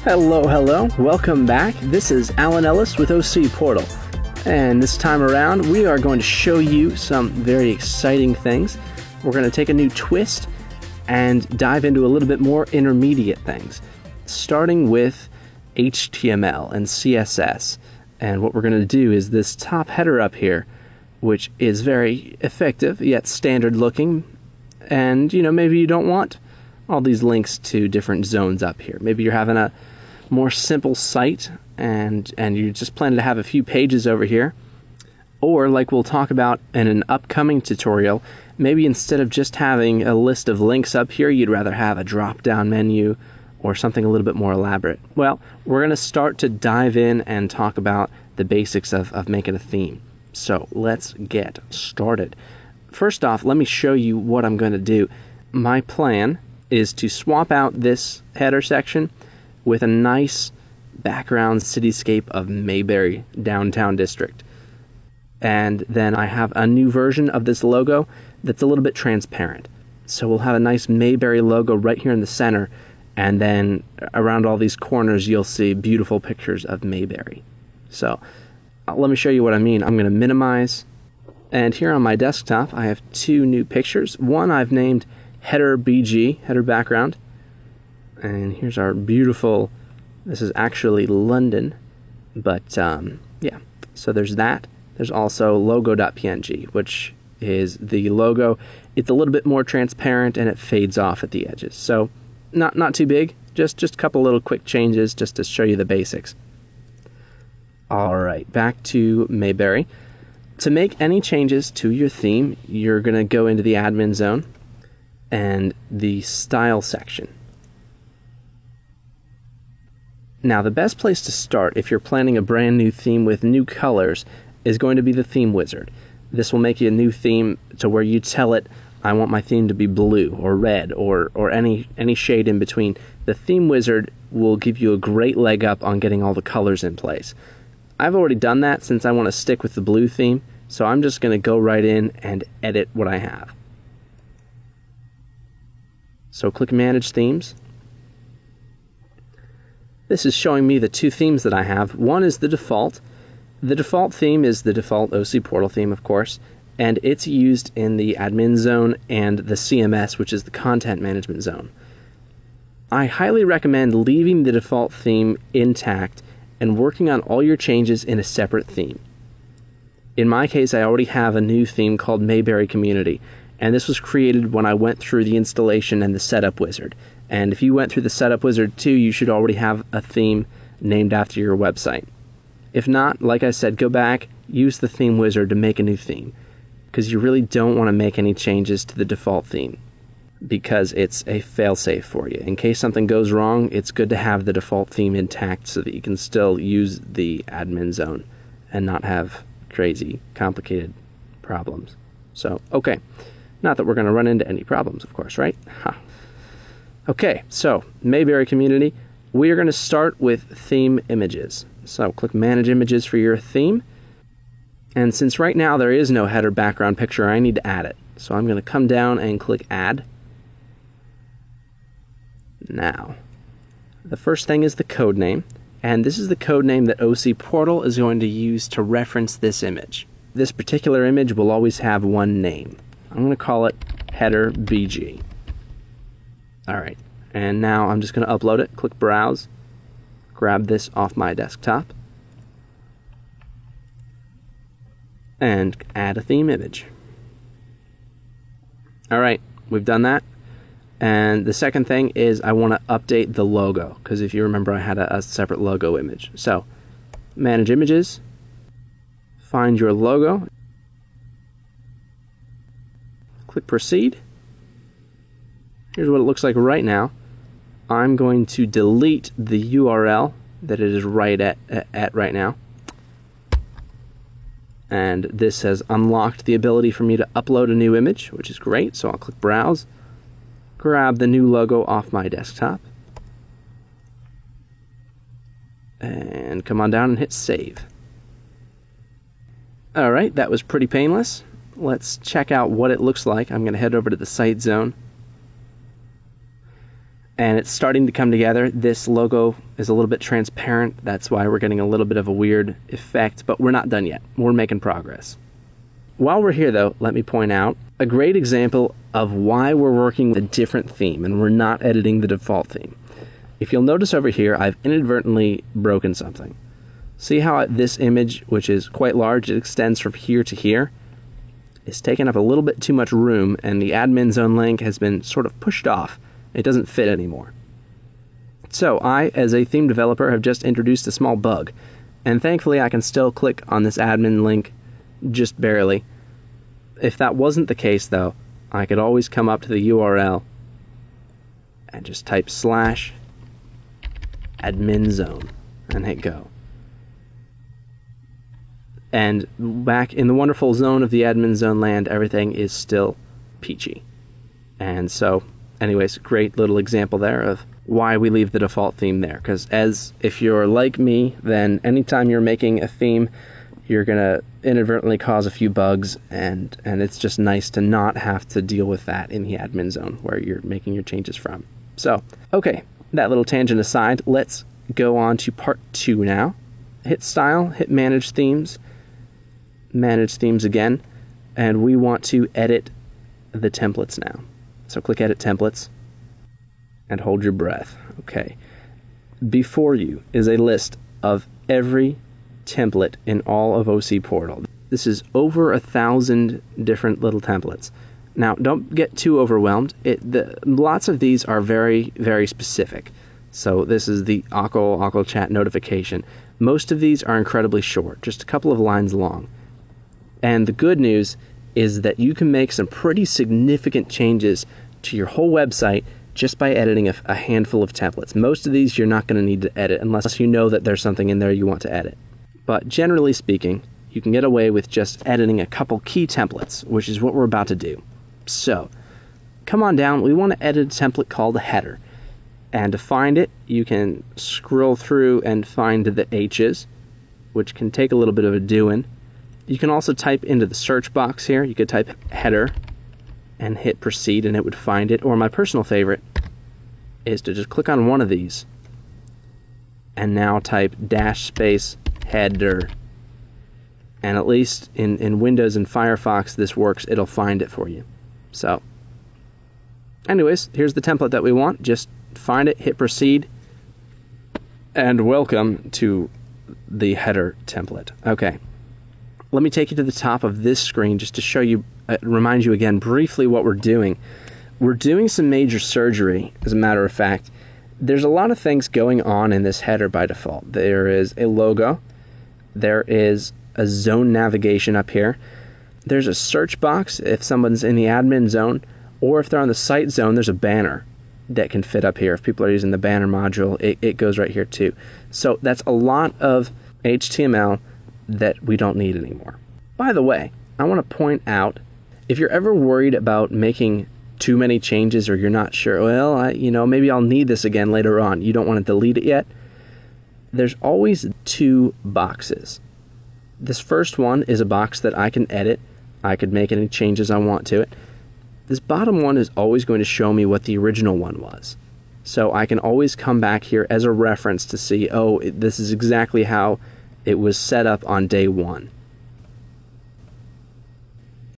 Hello, welcome back. This is Alan Ellis with OC Portal, and this time around we are going to show you some very exciting things. We're going to take a new twist and dive into a little bit more intermediate things, starting with HTML and CSS. And what we're going to do is this top header up here, which is very effective yet standard looking, and maybe you don't want all these links to different zones up here. Maybe you're having a more simple site and you just plan to have a few pages over here, or like we'll talk about in an upcoming tutorial, maybe instead of just having a list of links up here, you'd rather have a drop down menu or something a little bit more elaborate. Well, we're going to start to dive in and talk about the basics of making a theme. So let's get started. First off, let me show you what I'm going to do. My plan is to swap out this header section with a nice background cityscape of Mayberry downtown district. And then I have a new version of this logo that's a little bit transparent. So we'll have a nice Mayberry logo right here in the center, and then around all these corners you'll see beautiful pictures of Mayberry. So let me show you what I mean. I'm going to minimize, and here on my desktop I have two new pictures. One I've named Header BG, header background. And here's our beautiful, this is actually London, but yeah, so there's that. There's also logo.png, which is the logo. It's a little bit more transparent and it fades off at the edges. So not too big, just a couple little quick changes just to show you the basics. All right, back to Mayberry. To make any changes to your theme, you're going to go into the admin zone and the style section. Now, the best place to start if you're planning a brand new theme with new colors is going to be the theme wizard. This will make you a new theme to where you tell it, I want my theme to be blue or red or any shade in between. The theme wizard will give you a great leg up on getting all the colors in place. I've already done that since I want to stick with the blue theme, so I'm just going to go right in and edit what I have. So click Manage Themes. This is showing me the two themes that I have. One is the default. The default theme is the default OC Portal theme, of course, and it's used in the admin zone and the CMS, which is the content management zone. I highly recommend leaving the default theme intact and working on all your changes in a separate theme. In my case, I already have a new theme called Mayberry Community, and this was created when I went through the installation and the setup wizard. And if you went through the setup wizard too, you should already have a theme named after your website. If not, like I said, go back, use the theme wizard to make a new theme, because you really don't want to make any changes to the default theme, because it's a failsafe for you. In case something goes wrong, it's good to have the default theme intact so that you can still use the admin zone and not have crazy, complicated problems. So, okay. Not that we're going to run into any problems, of course, right? Ha. Okay, so Mayberry Community, we are going to start with theme images. So click Manage Images for your theme. And since right now there is no header background picture, I need to add it. So I'm going to come down and click Add. Now, the first thing is the code name. And this is the code name that OC Portal is going to use to reference this image. This particular image will always have one name. I'm going to call it Header BG. Alright, and now I'm just going to upload it. Click Browse, grab this off my desktop, and add a theme image. Alright, we've done that. And the second thing is I want to update the logo, because if you remember I had a separate logo image. So, Manage Images, find your logo, click Proceed. Here's what it looks like right now. I'm going to delete the URL that it is right at right now. And this has unlocked the ability for me to upload a new image, which is great. So I'll click Browse, grab the new logo off my desktop, and come on down and hit Save. Alright, that was pretty painless. Let's check out what it looks like. I'm going to head over to the Site Zone. and it's starting to come together. This logo is a little bit transparent. That's why we're getting a little bit of a weird effect, but we're not done yet. We're making progress. While we're here, though, let me point out a great example of why we're working with a different theme and we're not editing the default theme. If you'll notice over here, I've inadvertently broken something. See how this image, which is quite large, it extends from here to here? It's taken up a little bit too much room, and the admin zone link has been sort of pushed off. It doesn't fit anymore. So I, as a theme developer, have just introduced a small bug, and thankfully I can still click on this admin link just barely. If that wasn't the case, though, I could always come up to the URL and just type /admin zone and hit go. And back in the wonderful zone of the admin zone land, everything is still peachy. And so, anyways, great little example there of why we leave the default theme there. Because if you're like me, then anytime you're making a theme, you're going to inadvertently cause a few bugs, and it's just nice to not have to deal with that in the admin zone where you're making your changes from. So, okay, that little tangent aside, let's go on to part 2 now. Hit Style, hit Manage Themes again, and we want to edit the templates now. So click Edit Templates and hold your breath. Okay. Before you is a list of every template in all of OC Portal. This is over 1,000 different little templates. Now, don't get too overwhelmed. Lots of these are very, very specific. So this is the Untitled Chat notification. Most of these are incredibly short, just a couple of lines long. And the good news is that you can make some pretty significant changes to your whole website just by editing a handful of templates. Most of these you're not going to need to edit unless you know that there's something in there you want to edit. But generally speaking, you can get away with just editing a couple key templates, which is what we're about to do. So, come on down. We want to edit a template called a header. And to find it, you can scroll through and find the H's, which can take a little bit of a doing. You can also type into the search box here. You could type header and hit proceed and it would find it. Or my personal favorite is to just click on one of these and now type --header. And at least in Windows and Firefox this works. It'll find it for you. So anyways, here's the template that we want. Just find it, hit proceed, and welcome to the header template. Okay. Let me take you to the top of this screen just to show you, remind you again briefly what we're doing. We're doing some major surgery, as a matter of fact. There's a lot of things going on in this header by default. There is a logo. There is a zone navigation up here. There's a search box if someone's in the admin zone, or if they're on the site zone, there's a banner that can fit up here. If people are using the banner module, it goes right here too. So that's a lot of HTML that we don't need anymore. By the way, I want to point out, if you're ever worried about making too many changes or you're not sure, well, maybe I'll need this again later on, you don't want to delete it yet, there's always 2 boxes. This first one is a box that I can edit. I could make any changes I want to it. This bottom one is always going to show me what the original one was. So I can always come back here as a reference to see, oh, this is exactly how it was set up on day 1.